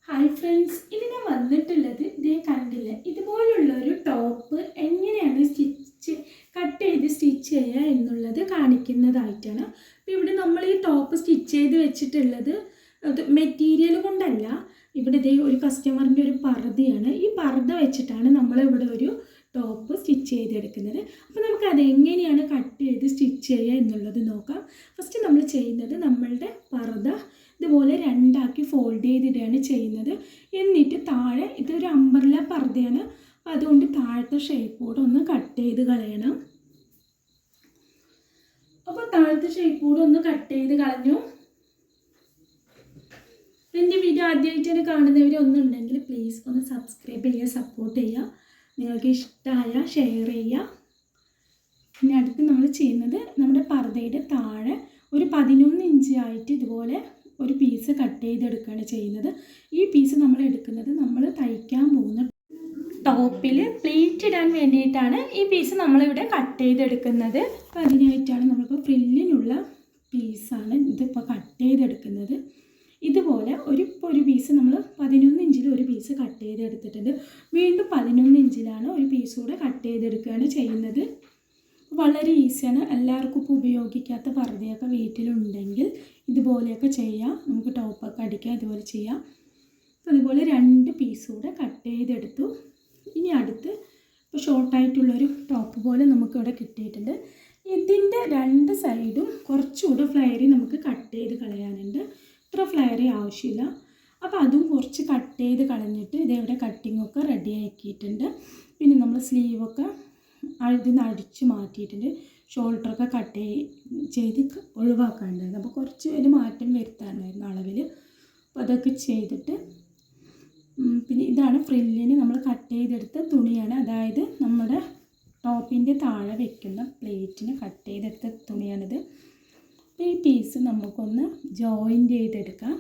Hi friends, ഇത് ഞാൻ വന്നിട്ടുള്ളത് ഇതേ കണ്ടില്ല ഇതുപോലുള്ളൊരു ടോപ്പ് എങ്ങനെയാണ് കട്ട് ചെയ്ത് സ്റ്റിച്ച് ചെയ്യുക എന്നുള്ളത് കാണിക്കുന്നതായിട്ടാണ്. അപ്പോൾ ഇവിടെ നമ്മൾ ഈ ടോപ്പ് സ്റ്റിച്ച് ചെയ്ത് വെച്ചിട്ടുള്ളത് മെറ്റീരിയൽ കൊണ്ടല്ല. ഇവിടെ ഇതേ ഒരു കസ്റ്റമറിൻ്റെ ഒരു പർദ്ദയാണ്. ഈ പർദ്ദ വെച്ചിട്ടാണ് നമ്മൾ ഇവിടെ ഒരു ടോപ്പ് സ്റ്റിച്ച് ചെയ്തെടുക്കുന്നത്. അപ്പോൾ നമുക്ക് അതെങ്ങനെയാണ് കട്ട് ചെയ്ത് സ്റ്റിച്ച് ചെയ്യുക എന്നുള്ളത് നോക്കാം. ഫസ്റ്റ് നമ്മൾ ചെയ്യുന്നത് നമ്മളുടെ പർദ്ദ ഇതുപോലെ രണ്ടാക്കി ഫോൾഡ് ചെയ്തിടുകയാണ് ചെയ്യുന്നത്. എന്നിട്ട് താഴെ ഇതൊരു അംബ്രല്ല പർദ്ദയാണ്, അതുകൊണ്ട് താഴത്തെ ഷേപ്പ് കൂടെ ഒന്ന് കട്ട് ചെയ്ത് കളയണം. അപ്പോൾ താഴത്തെ ഷേപ്പ് കൂടെ ഒന്ന് കട്ട് ചെയ്ത് കളഞ്ഞു. എൻ്റെ വീഡിയോ ആദ്യമായിട്ടാണ് കാണുന്നവരൊന്നുണ്ടെങ്കിൽ പ്ലീസ് ഒന്ന് സബ്സ്ക്രൈബ് ചെയ്യുക, സപ്പോർട്ട് ചെയ്യുക. നിങ്ങൾക്ക് ഇഷ്ടമായ ഷെയർ ചെയ്യുക. പിന്നെ അടുത്ത് നമ്മൾ ചെയ്യുന്നത് നമ്മുടെ പർദ്ദയുടെ താഴെ ഒരു 11 ഇഞ്ച് ആയിട്ട് ഇതുപോലെ ഒരു പീസ് കട്ട് ചെയ്തെടുക്കുകയാണ് ചെയ്യുന്നത്. ഈ പീസ് നമ്മൾ എടുക്കുന്നത് നമ്മൾ തയ്ക്കാൻ പോകുന്ന ടോപ്പിൽ പ്ലീറ്റ് ഇടാൻ വേണ്ടിയിട്ടാണ് ഈ പീസ് നമ്മളിവിടെ കട്ട് ചെയ്തെടുക്കുന്നത്. അപ്പോൾ അതിനായിട്ടാണ് നമ്മളിപ്പോൾ ഫ്രില്ലിനുള്ള പീസാണ് ഇതിപ്പോൾ കട്ട് ചെയ്തെടുക്കുന്നത്. ഇതുപോലെ ഒരു പീസ് നമ്മൾ 11 ഇഞ്ചിൽ ഒരു പീസ് കട്ട് ചെയ്തെടുത്തിട്ടുണ്ട്. വീണ്ടും 11 ഇഞ്ചിലാണ് ഒരു പീസ് കൂടെ കട്ട് ചെയ്തെടുക്കുകയാണ് ചെയ്യുന്നത്. വളരെ ഈസിയാണ്. എല്ലാവർക്കും ഇപ്പോൾ ഉപയോഗിക്കാത്ത പർദ്ദയൊക്കെ വീട്ടിലുണ്ടെങ്കിൽ ഇതുപോലെയൊക്കെ ചെയ്യാം. നമുക്ക് ടോപ്പൊക്കെ അടിക്കാം, ഇതുപോലെ ചെയ്യാം. അപ്പോൾ അതുപോലെ 2 പീസ് കൂടെ കട്ട് ചെയ്തെടുത്തു. ഇനി അടുത്ത് ഇപ്പോൾ ഷോർട്ടായിട്ടുള്ളൊരു ടോപ്പ് പോലെ നമുക്കിവിടെ കിട്ടിയിട്ടുണ്ട്. ഇതിൻ്റെ 2 സൈഡും കുറച്ചുകൂടെ ഫ്ലയറി നമുക്ക് കട്ട് ചെയ്ത് കളയാനുണ്ട്. ഇത്ര ഫ്ലയറി ആവശ്യമില്ല. അപ്പോൾ അതും കുറച്ച് കട്ട് ചെയ്ത് കളഞ്ഞിട്ട് ഇതേവിടെ കട്ടിങ്ങൊക്കെ റെഡി ആക്കിയിട്ടുണ്ട്. പിന്നെ നമ്മൾ സ്ലീവൊക്കെ ഇതിന്ന് അടിച്ച് മാറ്റിയിട്ടുണ്ട്. ഷോൾഡറൊക്കെ കട്ട് ചെയ്ത് ഒഴിവാക്കാനുണ്ടായിരുന്നു. അപ്പോൾ കുറച്ച് ഒരു മാറ്റം വരുത്താനുണ്ടായിരുന്നു അളവിൽ. അപ്പോൾ അതൊക്കെ ചെയ്തിട്ട് പിന്നെ ഇതാണ് ഫ്രില്ലിന് നമ്മൾ കട്ട് ചെയ്തെടുത്ത തുണിയാണ്. അതായത് നമ്മുടെ ടോപ്പിൻ്റെ താഴെ വെക്കുന്ന പ്ലേറ്റിന് കട്ട് ചെയ്തെടുത്ത തുണിയാണിത്. അപ്പോൾ ഈ പീസ് നമുക്കൊന്ന് ജോയിൻ്റ് ചെയ്തെടുക്കാം.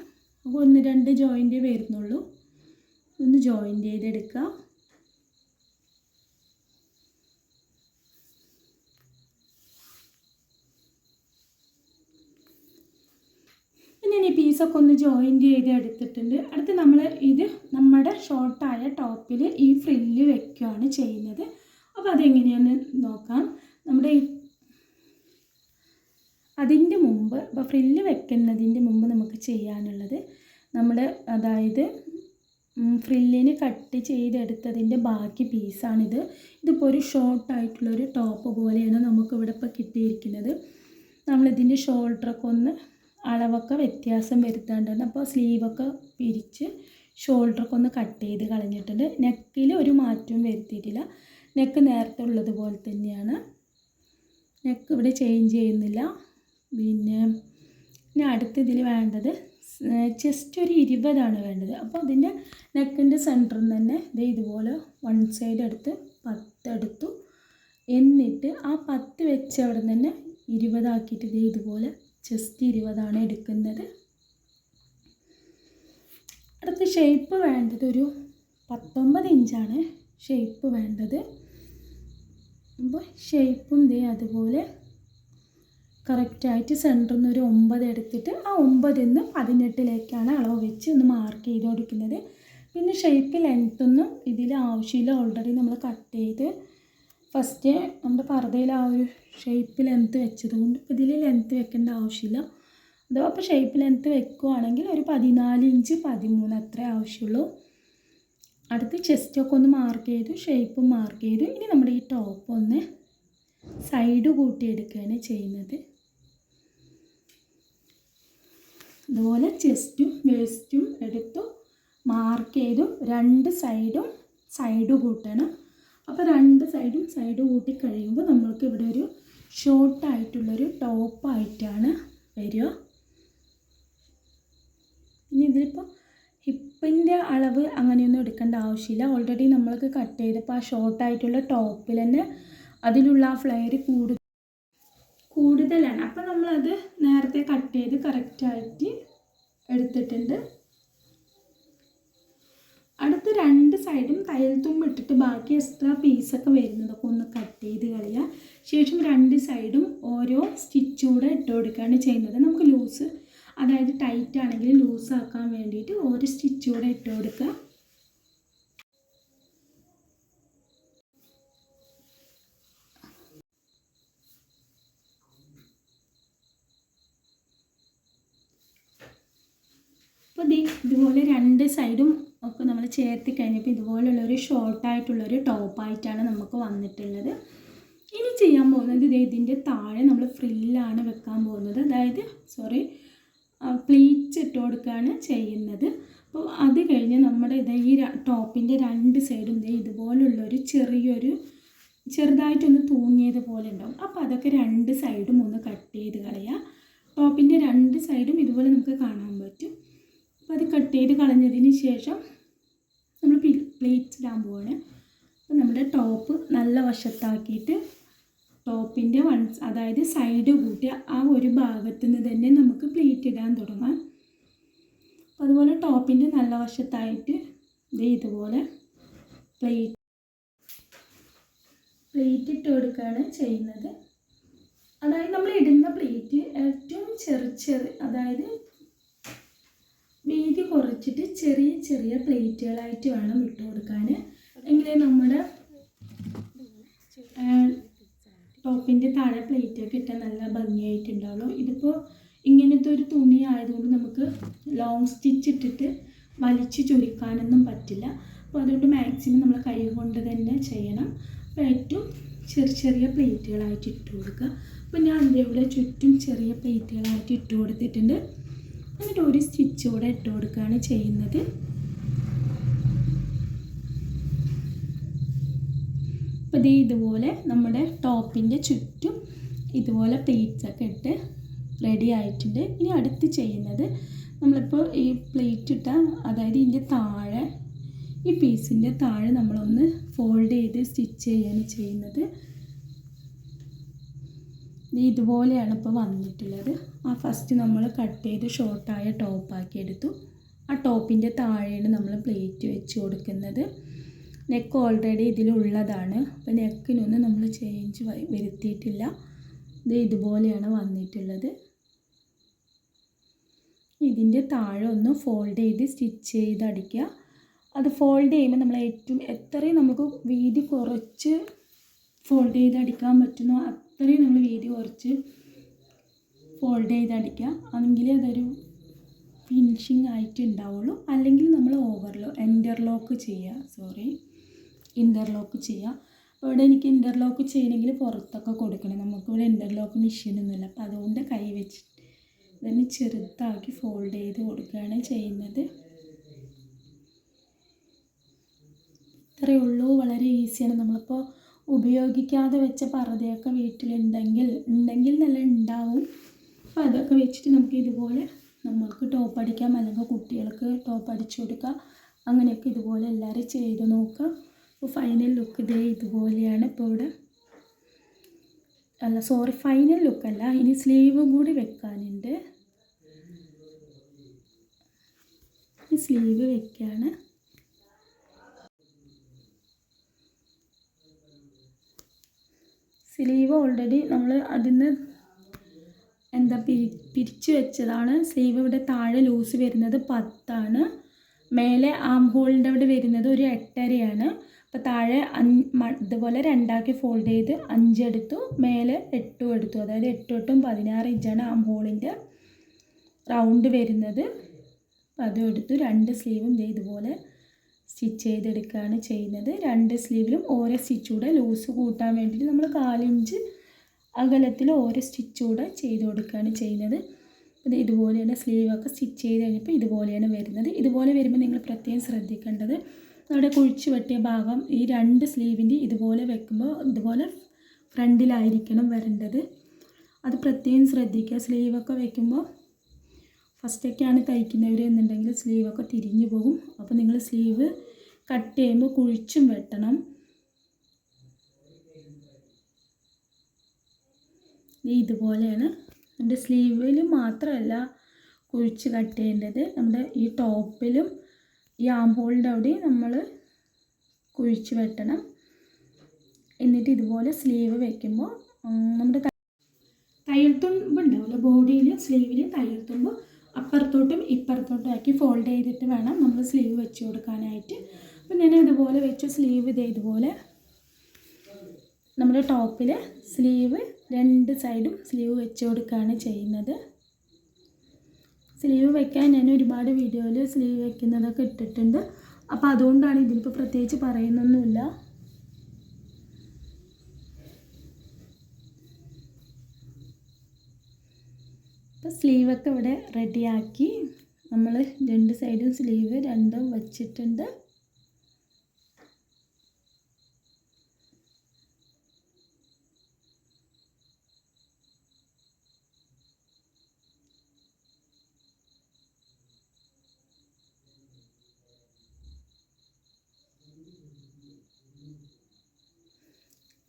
അപ്പോൾ 1-2 ജോയിൻ്റ് വരുന്നുള്ളൂ. ഒന്ന് ജോയിൻ്റ് ചെയ്തെടുക്കാം. പിന്നെ ഈ പീസൊക്കെ ഒന്ന് ജോയിൻ്റ് ചെയ്ത് എടുത്തിട്ടുണ്ട്. അടുത്ത് നമ്മൾ ഇത് നമ്മുടെ ഷോർട്ടായ ടോപ്പിൽ ഈ ഫ്രില്ല് വെക്കുകയാണ് ചെയ്യുന്നത്. അപ്പോൾ അതെങ്ങനെയാണെന്ന് നോക്കാം. നമ്മുടെ അതിൻ്റെ മുമ്പ് ഇപ്പോൾ ഫ്രില്ല് വെക്കുന്നതിൻ്റെ മുമ്പ് നമുക്ക് ചെയ്യാനുള്ളത് അതായത് ഫ്രില്ലിന് കട്ട് ചെയ്തെടുത്തതിൻ്റെ ബാക്കി പീസാണിത്. ഇതിപ്പോൾ ഒരു ഷോർട്ടായിട്ടുള്ളൊരു ടോപ്പ് പോലെയാണ് നമുക്കിവിടെ ഇപ്പോൾ കിട്ടിയിരിക്കുന്നത്. നമ്മളിതിൻ്റെ ഷോൾഡറൊക്കെ ഒന്ന് അളവൊക്കെ വ്യത്യാസം വരുത്തേണ്ടതുണ്ട്. അപ്പോൾ സ്ലീവൊക്കെ പിരിച്ച് ഷോൾഡറൊക്കെ ഒന്ന് കട്ട് ചെയ്ത് കളഞ്ഞിട്ടുണ്ട്. നെക്കിൽ ഒരു മാറ്റവും വരുത്തിയിട്ടില്ല. നെക്ക് നേരത്തെ ഉള്ളതുപോലെ തന്നെയാണ്. നെക്ക് ഇവിടെ ചേഞ്ച് ചെയ്യുന്നില്ല. പിന്നെ അടുത്ത ഇതിൽ വേണ്ടത് ചെസ്റ്റ് ഒരു 20 വേണ്ടത്. അപ്പോൾ അതിൻ്റെ നെക്കിൻ്റെ സെൻറ്ററിൽ നിന്ന് തന്നെ ഇതുപോലെ 1 സൈഡ് എടുത്ത് 10 എടുത്തു. എന്നിട്ട് ആ 10 വെച്ച് അവിടെ നിന്ന് തന്നെ 20 ആക്കിയിട്ട് ഇതുപോലെ ചെസ്റ്റ് 20 എടുക്കുന്നത്. അടുത്ത ഷേപ്പ് വേണ്ടത് ഒരു 19 ഇഞ്ചാണ് ഷേപ്പ് വേണ്ടത്. അപ്പോൾ ഷേപ്പും അതുപോലെ കറക്റ്റായിട്ട് സെൻറ്ററിൽ നിന്ന് ഒരു 9 എടുത്തിട്ട് ആ 9 നിന്ന് 18 അളവ് വെച്ച് ഒന്ന് മാർക്ക് ചെയ്ത് കൊടുക്കുന്നത്. പിന്നെ ഷേപ്പ് ലെങ്ത്തൊന്നും ഇതിൽ ആവശ്യമില്ല. ഓൾറെഡി നമ്മൾ കട്ട് ചെയ്ത് ഫസ്റ്റ് നമ്മുടെ പർദ്ദയിൽ ആ ഒരു ഷേപ്പ് ലെങ്ത്ത് വെച്ചതുകൊണ്ട് ഇതിൽ ലെങ്ത്ത് വെക്കേണ്ട ആവശ്യമില്ല. അപ്പോൾ ഷേപ്പ് ലെങ്ത്ത് വെക്കുകയാണെങ്കിൽ ഒരു 14 ഇഞ്ച് 13 അത്രേ ആവശ്യമുള്ളൂ. അടുത്ത് ചെസ്റ്റൊക്കെ ഒന്ന് മാർക്ക് ചെയ്തു, ഷേപ്പും മാർക്ക് ചെയ്തു. ഇനി നമ്മുടെ ഈ ടോപ്പ് ഒന്ന് സൈഡ് കൂട്ടിയെടുക്കുകയാണ് ചെയ്യുന്നത്. അതുപോലെ ചെസ്റ്റും വേസ്റ്റും എടുത്തു മാർക്ക് ചെയ്തു. 2 സൈഡും സൈഡ് കൂട്ടണം. അപ്പോൾ 2 സൈഡും സൈഡ് കൂട്ടി കഴിയുമ്പോൾ നമ്മൾക്ക് ഇവിടെ ഒരു ഷോർട്ടായിട്ടുള്ളൊരു ടോപ്പായിട്ടാണ് വരിക. ഇനി ഇതിലിപ്പോൾ ഹിപ്പിൻ്റെ അളവ് അങ്ങനെയൊന്നും എടുക്കേണ്ട ആവശ്യമില്ല. ഓൾറെഡി നമ്മൾക്ക് കട്ട് ചെയ്തപ്പോൾ ആ ഷോർട്ടായിട്ടുള്ള ടോപ്പിൽ തന്നെ അതിലുള്ള ആ ഫ്ലെയർ കൂടുതലാണ്. അപ്പോൾ നമ്മളത് നേരത്തെ കട്ട് ചെയ്ത് കറക്റ്റായിട്ട് എടുത്തിട്ടുണ്ട്. അടുത്ത 2 സൈഡും തയ്യൽ തുമ്പ് ഇട്ടിട്ട് ബാക്കി എക്സ്ട്രാ പീസൊക്കെ വരുന്നതൊക്കെ ഒന്ന് കട്ട് ചെയ്ത് കളയുക. ശേഷം 2 സൈഡും ഓരോ സ്റ്റിച്ച് കൂടെ ഇട്ട് കൊടുക്കുകയാണ് ചെയ്യുന്നത്. നമുക്ക് ലൂസ് അതായത് ടൈറ്റ് ആണെങ്കിൽ ലൂസാക്കാൻ വേണ്ടിയിട്ട് ഒരു സ്റ്റിച്ച് കൂടെ ഇട്ട് കൊടുക്കുക. അപ്പോൾ ഇതുപോലെ രണ്ട് സൈഡും ഒക്കെ നമ്മൾ ചേർത്ത് കഴിഞ്ഞപ്പോൾ ഇതുപോലുള്ളൊരു ഷോർട്ടായിട്ടുള്ളൊരു ടോപ്പായിട്ടാണ് നമുക്ക് വന്നിട്ടുള്ളത്. ഇനി ചെയ്യാൻ പോകുന്നത് ഇതിൻ്റെ താഴെ നമ്മൾ ഫ്രില്ലാണ് വെക്കാൻ പോകുന്നത്, അതായത് പ്ലീറ്റ്സ് ഇട്ട് കൊടുക്കുകയാണ് ചെയ്യുന്നത്. അപ്പോൾ അത് കഴിഞ്ഞ് നമ്മുടെ ഈ ടോപ്പിൻ്റെ രണ്ട് സൈഡും ഇതുപോലുള്ളൊരു ചെറുതായിട്ടൊന്ന് തൂങ്ങിയതുപോലെ ഉണ്ടാവും. അപ്പോൾ അതൊക്കെ രണ്ട് സൈഡും ഒന്ന് കട്ട് ചെയ്ത് കളയുക. ടോപ്പിൻ്റെ രണ്ട് സൈഡും ഇതുപോലെ നമുക്ക് കാണാൻ പറ്റും. അപ്പോൾ അത് കട്ട് ചെയ്ത് കളഞ്ഞതിന് ശേഷം നമ്മൾ പ്ലീറ്റ്സ് ഇടാൻ പോവാണ്. അപ്പോൾ നമ്മുടെ ടോപ്പ് നല്ല വശത്താക്കിയിട്ട് ടോപ്പിൻ്റെ അതായത് സൈഡ് കൂട്ടി ആ ഒരു ഭാഗത്ത് നിന്ന് തന്നെ നമുക്ക് പ്ലീറ്റ് ഇടാൻ തുടങ്ങാം. അപ്പോൾ അതുപോലെ ടോപ്പിൻ്റെ നല്ല വശത്തായിട്ട് ഇതുപോലെ പ്ലീറ്റ് ഇട്ട് കൊടുക്കുകയാണ് ചെയ്യുന്നത്. അതായത് നമ്മൾ ഇടുന്ന പ്ലീറ്റ് ഏറ്റവും അതായത് വീതി കുറച്ചിട്ട് ചെറിയ ചെറിയ പ്ലേറ്റുകളായിട്ട് വേണം ഇട്ട് കൊടുക്കാൻ. എങ്കിലേ നമ്മുടെ ടോപ്പിൻ്റെ താഴെ പ്ലേറ്റൊക്കെ ഇട്ടാൽ നല്ല ഭംഗിയായിട്ടുണ്ടാവുള്ളൂ. ഇതിപ്പോൾ ഇങ്ങനത്തെ ഒരു തുണി ആയതുകൊണ്ട് നമുക്ക് ലോങ് സ്റ്റിച്ച് ഇട്ടിട്ട് വലിച്ച് ചുരുക്കാനൊന്നും പറ്റില്ല. അപ്പോൾ അതുകൊണ്ട് മാക്സിമം നമ്മൾ കൈ കൊണ്ട് തന്നെ ചെയ്യണം. അപ്പോൾ ഏറ്റവും ചെറിയ പ്ലേറ്റുകളായിട്ട് ഇട്ട് കൊടുക്കുക. അപ്പോൾ ഞാൻ ഇവിടെ ചുറ്റും ചെറിയ പ്ലേറ്റുകളായിട്ട് ഇട്ട് കൊടുത്തിട്ടുണ്ട്. എന്നിട്ട് ഒരു സ്റ്റിച്ച് കൂടെ ഇട്ട് കൊടുക്കുകയാണ് ചെയ്യുന്നത്. അപ്പോൾ ഇതുപോലെ നമ്മുടെ ടോപ്പിൻ്റെ ചുറ്റും ഇതുപോലെ പ്ലേറ്റ്സൊക്കെ ഇട്ട് റെഡി ആയിട്ടുണ്ട്. ഇനി അടുത്ത് ചെയ്യുന്നത് നമ്മളിപ്പോൾ ഈ പ്ലേറ്റ് ഇട്ട അതായത് ഇതിൻ്റെ താഴെ ഈ പീസിൻ്റെ താഴെ നമ്മളൊന്ന് ഫോൾഡ് ചെയ്ത് സ്റ്റിച്ച് ചെയ്യാണ് ചെയ്യുന്നത്. ഇതുപോലെയാണ് ഇപ്പോൾ വന്നിട്ടുള്ളത്. ഫസ്റ്റ് നമ്മൾ കട്ട് ചെയ്ത് ഷോർട്ടായ ടോപ്പാക്കി എടുത്തു. ആ ടോപ്പിൻ്റെ താഴെയാണ് നമ്മൾ പ്ലേറ്റ് വെച്ച് കൊടുക്കുന്നത്. നെക്ക് ഓൾറെഡി ഇതിലുള്ളതാണ്. അപ്പോൾ നെക്കിനൊന്നും നമ്മൾ ചേഞ്ച് വരുത്തിയിട്ടില്ല. ഇതുപോലെയാണ് വന്നിട്ടുള്ളത്. ഇതിൻ്റെ താഴെ ഒന്ന് ഫോൾഡ് ചെയ്ത് സ്റ്റിച്ച് ചെയ്ത് അടിക്കുക. അത് ഫോൾഡ് ചെയ്യുമ്പോൾ നമ്മൾ എത്രയും നമുക്ക് വീതി കുറച്ച് ഫോൾഡ് ചെയ്ത് അടിക്കാൻ പറ്റുന്നോ അത്രയും നമ്മൾ വീതി കുറച്ച് ഫോൾഡ് ചെയ്ത് അടിക്കുക. എങ്കിലേ അതൊരു ഫിനിഷിംഗ് ആയിട്ട് ഉണ്ടാവുള്ളൂ. അല്ലെങ്കിൽ നമ്മൾ ഇൻ്റർലോക്ക് ചെയ്യുക. അപ്പോൾ ഇവിടെ എനിക്ക് ഇൻ്റർലോക്ക് ചെയ്യണമെങ്കിൽ പുറത്തൊക്കെ കൊടുക്കണം. നമുക്കിവിടെ ഇൻ്റർലോക്ക് മെഷീനൊന്നുമില്ല. അപ്പോൾ അതുകൊണ്ട് കൈ വെച്ച് ഇതിന് ചെറുതാക്കി ഫോൾഡ് ചെയ്ത് കൊടുക്കുകയാണ് ചെയ്യുന്നത്. ഇത്രയേ ഉള്ളൂ. വളരെ ഈസിയാണ്. നമ്മളിപ്പോൾ ഉപയോഗിക്കാതെ വെച്ച പർദ്ദയൊക്കെ വീട്ടിലുണ്ടെങ്കിൽ നല്ല ഉണ്ടാവും. അപ്പോൾ അതൊക്കെ വെച്ചിട്ട് നമുക്ക് ഇതുപോലെ നമ്മൾക്ക് ടോപ്പ് അടിക്കാം, അല്ലെങ്കിൽ കുട്ടികൾക്ക് ടോപ്പ് അടിച്ചു കൊടുക്കാം. അങ്ങനെയൊക്കെ ഇതുപോലെ എല്ലാവരും ചെയ്ത് നോക്കാം. അപ്പോൾ ഫൈനൽ ലുക്ക് ഇതുപോലെയാണ്. ഇപ്പോൾ ഇവിടെ ഫൈനൽ ലുക്കല്ല, ഇനി സ്ലീവും കൂടി വെക്കാനുണ്ട്. സ്ലീവ് വെക്കുകയാണ്. സ്ലീവ് ഓൾറെഡി നമ്മൾ അതിന് പിരിച്ച് വെച്ചതാണ്. സ്ലീവ് ഇവിടെ താഴെ ലൂസ് വരുന്നത് 10 മേലെ ആം ഹോളിൻ്റെ അവിടെ വരുന്നത് ഒരു 8.5. അപ്പോൾ താഴെ ഇതുപോലെ രണ്ടാക്കി ഫോൾഡ് ചെയ്ത് 5 എടുത്തു, മേലെ 8 എടുത്തു. അതായത് 8 16 ഇഞ്ചാണ് ആം ഹോളിൻ്റെ റൗണ്ട് വരുന്നത്. അതും എടുത്തു. 2 സ്ലീവും ഇതുപോലെ സ്റ്റിച്ച് ചെയ്തെടുക്കുകയാണ് ചെയ്യുന്നത്. 2 സ്ലീവിലും ഓരോ സ്റ്റിച്ച് കൂടെ ലൂസ് കൂട്ടാൻ വേണ്ടിയിട്ട് നമ്മൾ 4 ഇഞ്ച് അകലത്തിൽ ഓരോ സ്റ്റിച്ച് കൂടെ ചെയ്ത് കൊടുക്കുകയാണ് ചെയ്യുന്നത്. ഇതുപോലെയാണ് സ്ലീവൊക്കെ സ്റ്റിച്ച് ചെയ്ത് കഴിഞ്ഞപ്പോൾ ഇതുപോലെയാണ് വരുന്നത്. ഇതുപോലെ വരുമ്പോൾ നിങ്ങൾ പ്രത്യേകം ശ്രദ്ധിക്കേണ്ടത് നമ്മുടെ കുഴിച്ച് വെട്ടിയ ഭാഗം ഈ 2 സ്ലീവിൻ്റെ ഇതുപോലെ വെക്കുമ്പോൾ ഇതുപോലെ ഫ്രണ്ടിലായിരിക്കണം വരേണ്ടത്. അത് പ്രത്യേകം ശ്രദ്ധിക്കുക. സ്ലീവൊക്കെ വെക്കുമ്പോൾ ഫസ്റ്റൊക്കെയാണ് തയ്ക്കുന്നവർ എന്നുണ്ടെങ്കിൽ സ്ലീവൊക്കെ തിരിഞ്ഞു പോകും. അപ്പോൾ നിങ്ങൾ സ്ലീവ് കട്ട് ചെയ്യുമ്പോൾ കുഴിച്ചും വെട്ടണം. ഇതുപോലെയാണ് നമ്മുടെ സ്ലീവിൽ മാത്രമല്ല കുഴിച്ച് കട്ട് ചെയ്യേണ്ടത്, നമ്മുടെ ഈ ടോപ്പിലും ഈ ആം ഹോളിൻ്റെ അവിടെയും നമ്മൾ കുഴിച്ച് വെട്ടണം. എന്നിട്ട് ഇതുപോലെ സ്ലീവ് വയ്ക്കുമ്പോൾ നമ്മുടെ തയ്യൽ തുമ്പ് ഉണ്ടാവില്ല ബോഡിയിൽ, സ്ലീവിൽ തയ്യൽ തുമ്പ് അപ്പുറത്തോട്ടും ഇപ്പുറത്തോട്ടും ആക്കി ഫോൾഡ് ചെയ്തിട്ട് വേണം നമ്മൾ സ്ലീവ് വെച്ച് കൊടുക്കാനായിട്ട്. അപ്പം ഞാൻ ഇതുപോലെ വെച്ച് സ്ലീവ് ഇതുപോലെ നമ്മുടെ ടോപ്പിൽ സ്ലീവ് 2 സൈഡും സ്ലീവ് വെച്ച് കൊടുക്കുകയാണ് ചെയ്യുന്നത്. സ്ലീവ് വെക്കാൻ ഞാൻ ഒരുപാട് വീഡിയോയിൽ സ്ലീവ് വെക്കുന്നതൊക്കെ ഇട്ടിട്ടുണ്ട്. അപ്പോൾ അതുകൊണ്ടാണ് ഇതിലിപ്പോൾ പ്രത്യേകിച്ച് പറയുന്നൊന്നുമില്ല. അപ്പോൾ സ്ലീവൊക്കെ ഇവിടെ റെഡിയാക്കി നമ്മൾ 2 സൈഡും സ്ലീവ് 2 വെച്ചിട്ടുണ്ട്.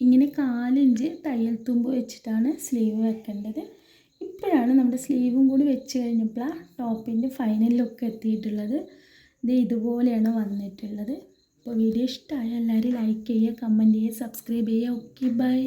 ഇങ്ങനെ 4 ഇഞ്ച് തയ്യൽ തുമ്പ് വെച്ചിട്ടാണ് സ്ലീവ് വെക്കേണ്ടത്. ഇപ്പോഴാണ് നമ്മുടെ സ്ലീവും കൂടി വെച്ച് കഴിഞ്ഞപ്പോഴാണ് ടോപ്പിൻ്റെ ഫൈനൽ ലുക്ക് എത്തിയിട്ടുള്ളത്. ഇതുപോലെയാണ് വന്നിട്ടുള്ളത്. അപ്പോൾ വീഡിയോ ഇഷ്ടമായ എല്ലാവരും ലൈക്ക് ചെയ്യുക, കമൻറ്റ് ചെയ്യുക, സബ്സ്ക്രൈബ് ചെയ്യുക. Okay bye.